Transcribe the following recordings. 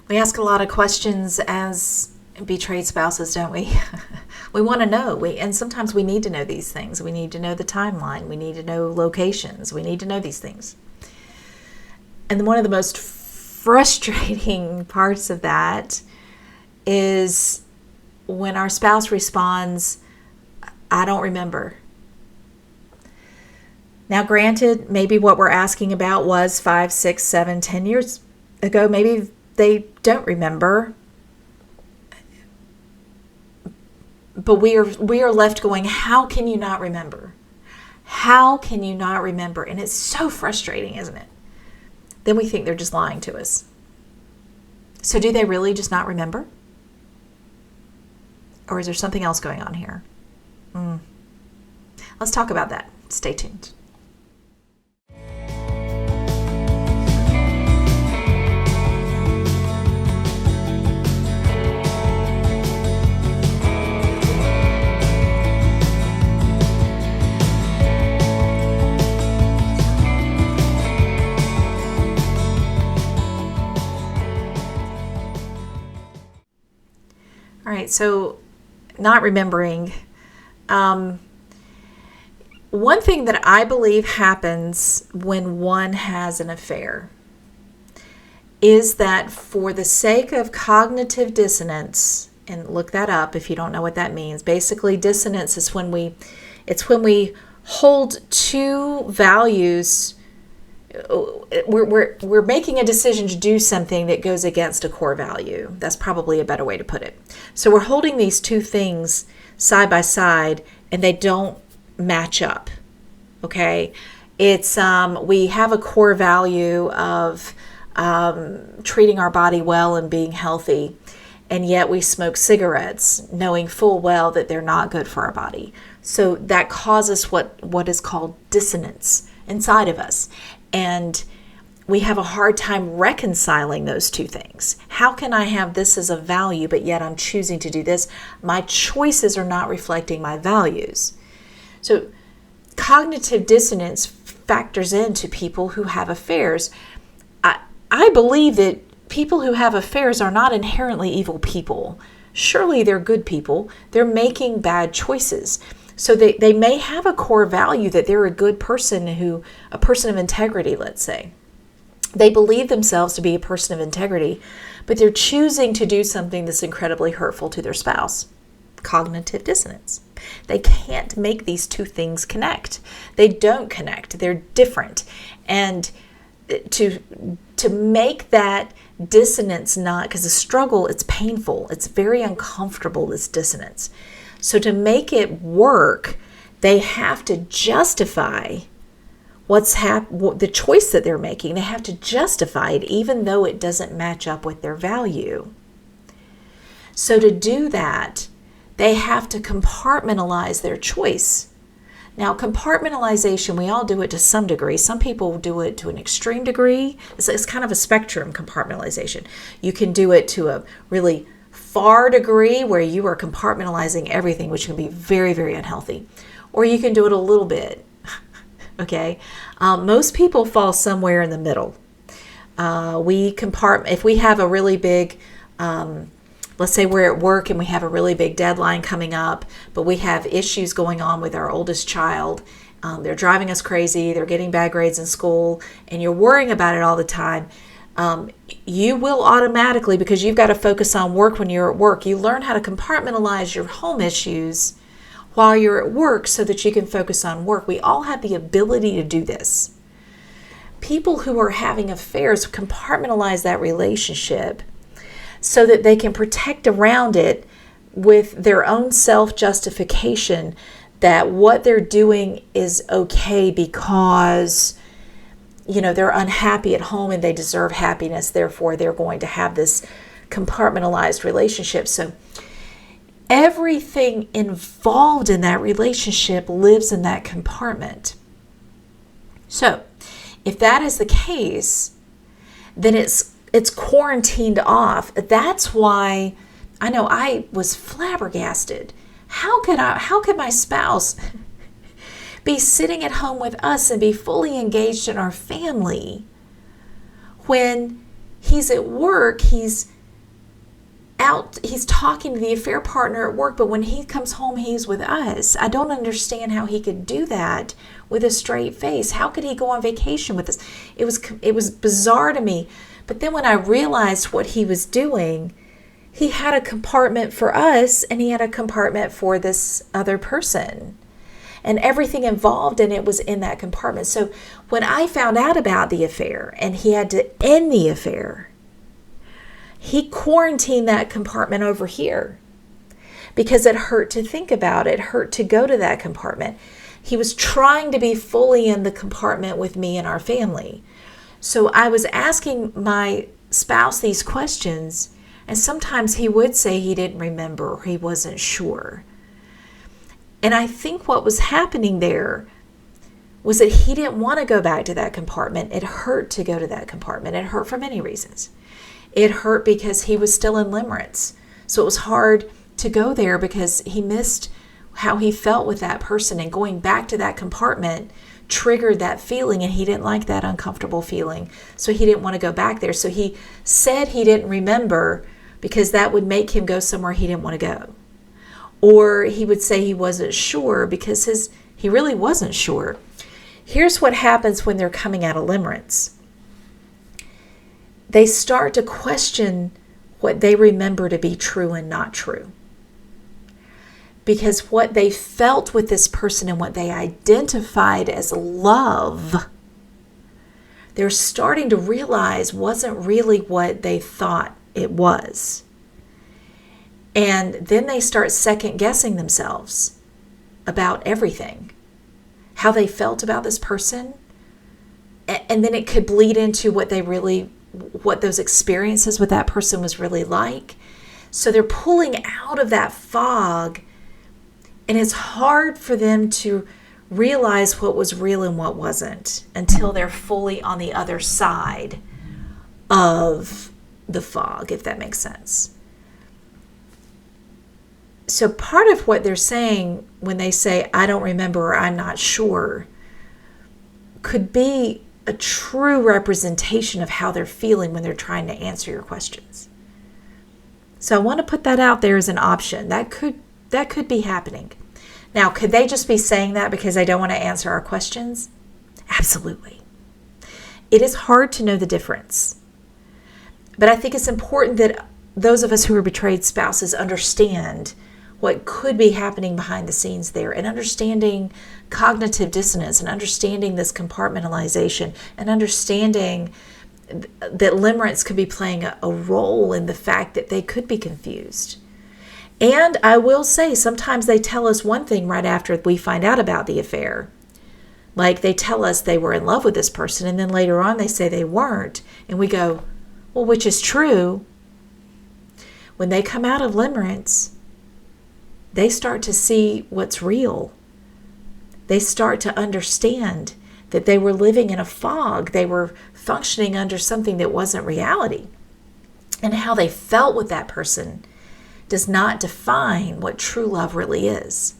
We ask a lot of questions as betrayed spouses, don't we? We want to know. And sometimes we need to know these things. We need to know the timeline. We need to know locations. We need to know these things. And one of the most frustrating parts of that is when our spouse responds, "I don't remember." Now, granted, maybe what we're asking about was 5, 6, 7, 10 years ago. Maybe they don't remember. But we are left going, how can you not remember? How can you not remember? And it's so frustrating, isn't it? Then we think they're just lying to us. So do they really just not remember? Or is there something else going on here? Let's talk about that. Stay tuned. All right, so not remembering. One thing that I believe happens when one has an affair is that for the sake of cognitive dissonance, and look that up if you don't know what that means. Basically, dissonance is when we hold two values. We're making a decision to do something that goes against a core value. That's probably a better way to put it. So we're holding these two things side by side and they don't match up. Okay? It's we have a core value of treating our body well and being healthy, and yet we smoke cigarettes knowing full well that they're not good for our body. So that causes what is called dissonance inside of us. And we have a hard time reconciling those two things. How can I have this as a value, but yet I'm choosing to do this? My choices are not reflecting my values. So cognitive dissonance factors into people who have affairs. I believe that people who have affairs are not inherently evil people. Surely they're good people. They're making bad choices. So they may have a core value that they're a good person, a person of integrity, let's say. They believe themselves to be a person of integrity, but they're choosing to do something that's incredibly hurtful to their spouse. Cognitive dissonance. They can't make these two things connect. They don't connect. They're different. And to make that dissonance not, because the struggle, it's painful. It's very uncomfortable, this dissonance. So to make it work, they have to justify the choice that they're making. They have to justify it even though it doesn't match up with their value. So to do that, they have to compartmentalize their choice. Now, compartmentalization, we all do it to some degree. Some people do it to an extreme degree. It's kind of a spectrum, compartmentalization. You can do it to a really far degree where you are compartmentalizing everything, which can be very, very unhealthy. Or you can do it a little bit, okay? Most people fall somewhere in the middle. If we have a really big, let's say we're at work and we have a really big deadline coming up, but we have issues going on with our oldest child. They're driving us crazy. They're getting bad grades in school, and you're worrying about it all the time. You will automatically, because you've got to focus on work when you're at work, you learn how to compartmentalize your home issues while you're at work so that you can focus on work. We all have the ability to do this. People who are having affairs compartmentalize that relationship so that they can protect around it with their own self-justification that what they're doing is okay because they're unhappy at home and they deserve happiness. Therefore, they're going to have this compartmentalized relationship. So everything involved in that relationship lives in that compartment. So if that is the case, then it's quarantined off. That's why I know I was flabbergasted. How could my spouse be sitting at home with us and be fully engaged in our family when he's at work, he's he's talking to the affair partner at work, but when he comes home, he's with us. I don't understand how he could do that with a straight face. How could he go on vacation with us? It was bizarre to me. But then when I realized what he was doing, he had a compartment for us and he had a compartment for this other person. And everything involved in it was in that compartment. So when I found out about the affair and he had to end the affair, he quarantined that compartment over here because it hurt to think about it, hurt to go to that compartment. He was trying to be fully in the compartment with me and our family. So I was asking my spouse these questions, and sometimes he would say he didn't remember or he wasn't sure. And I think what was happening there was that he didn't want to go back to that compartment. It hurt to go to that compartment. It hurt for many reasons. It hurt because he was still in limerence. So it was hard to go there because he missed how he felt with that person, and going back to that compartment triggered that feeling, and he didn't like that uncomfortable feeling. So he didn't want to go back there. So he said he didn't remember because that would make him go somewhere he didn't want to go. Or he would say he wasn't sure because he really wasn't sure. Here's what happens when they're coming out of limerence. They start to question what they remember to be true and not true. Because what they felt with this person and what they identified as love, they're starting to realize wasn't really what they thought it was. And then they start second guessing themselves about everything, how they felt about this person. And then it could bleed into what those experiences with that person was really like. So they're pulling out of that fog, and it's hard for them to realize what was real and what wasn't until they're fully on the other side of the fog, if that makes sense. So part of what they're saying when they say, I don't remember or I'm not sure, could be a true representation of how they're feeling when they're trying to answer your questions. So I want to put that out there as an option. That could be happening. Now, could they just be saying that because they don't want to answer our questions? Absolutely. It is hard to know the difference. But I think it's important that those of us who are betrayed spouses understand what could be happening behind the scenes there, and understanding cognitive dissonance, and understanding this compartmentalization, and understanding that limerence could be playing a role in the fact that they could be confused. And I will say, sometimes they tell us one thing right after we find out about the affair. Like they tell us they were in love with this person, and then later on they say they weren't. And we go, well, which is true? When they come out of limerence, they start to see what's real. They start to understand that they were living in a fog. They were functioning under something that wasn't reality. And how they felt with that person does not define what true love really is.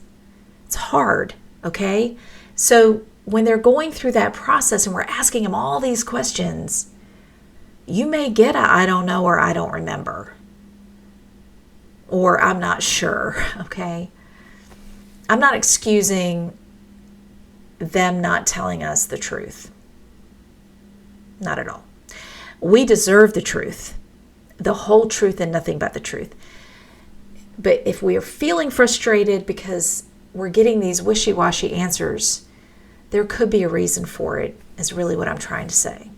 It's hard, okay? So when they're going through that process and we're asking them all these questions, you may get a I don't know or I don't remember. Or I'm not sure, okay? I'm not excusing them not telling us the truth. Not at all. We deserve the truth, the whole truth and nothing but the truth. But if we are feeling frustrated because we're getting these wishy-washy answers, there could be a reason for it, is really what I'm trying to say.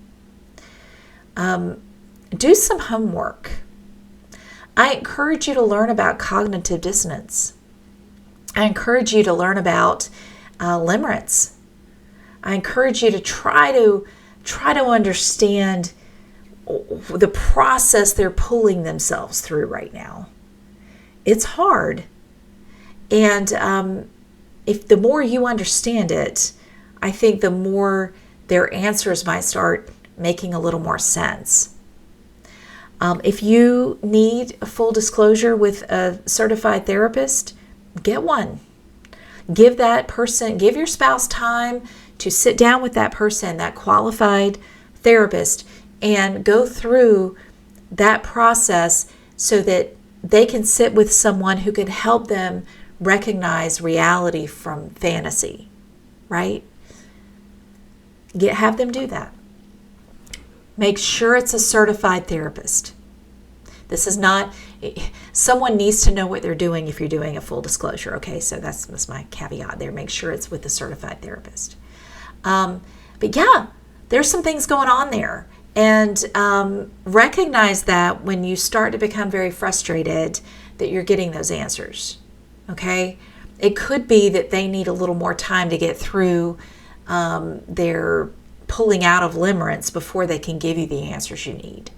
Do some homework. I encourage you to learn about cognitive dissonance. I encourage you to learn about limerence. I encourage you to try to understand the process they're pulling themselves through right now. It's hard. And if the more you understand it, I think the more their answers might start making a little more sense. If you need a full disclosure with a certified therapist, get one. Give your spouse time to sit down with that person, that qualified therapist, and go through that process so that they can sit with someone who can help them recognize reality from fantasy, right? Have them do that. Make sure it's a certified therapist. This is not, someone needs to know what they're doing if you're doing a full disclosure, okay? So that's my caveat there. Make sure it's with a certified therapist. But yeah, there's some things going on there. And recognize that when you start to become very frustrated that you're getting those answers, okay? It could be that they need a little more time to get through their pulling out of limerence before they can give you the answers you need.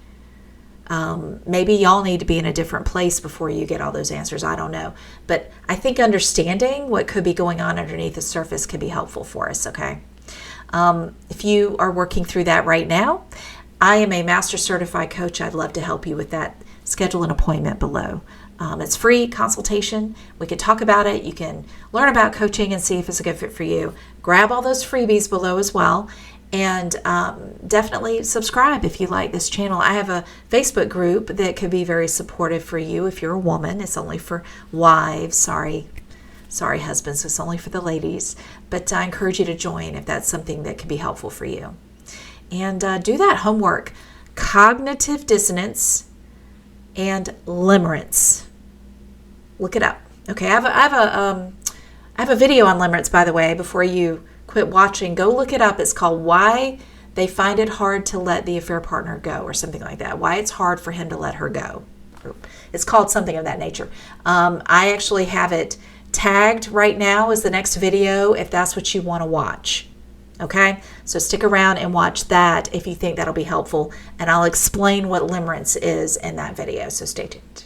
Maybe y'all need to be in a different place before you get all those answers. I don't know. But I think understanding what could be going on underneath the surface could be helpful for us, okay? If you are working through that right now, I am a master certified coach. I'd love to help you with that. Schedule an appointment below. It's free consultation. We can talk about it. You can learn about coaching and see if it's a good fit for you. Grab all those freebies below as well. And definitely subscribe if you like this channel. I have a Facebook group that could be very supportive for you if you're a woman. It's only for wives. Sorry, husbands. It's only for the ladies. But I encourage you to join if that's something that can be helpful for you. And do that homework. Cognitive dissonance and limerence. Look it up. Okay, I have a video on limerence, by the way, before you quit watching. Go look it up. It's called Why They Find It Hard to Let the Affair Partner Go, or something like that. Why it's hard for him to let her go. It's called something of that nature. I actually have it tagged right now as the next video if that's what you want to watch. Okay, so stick around and watch that if you think that'll be helpful, and I'll explain what limerence is in that video, so stay tuned.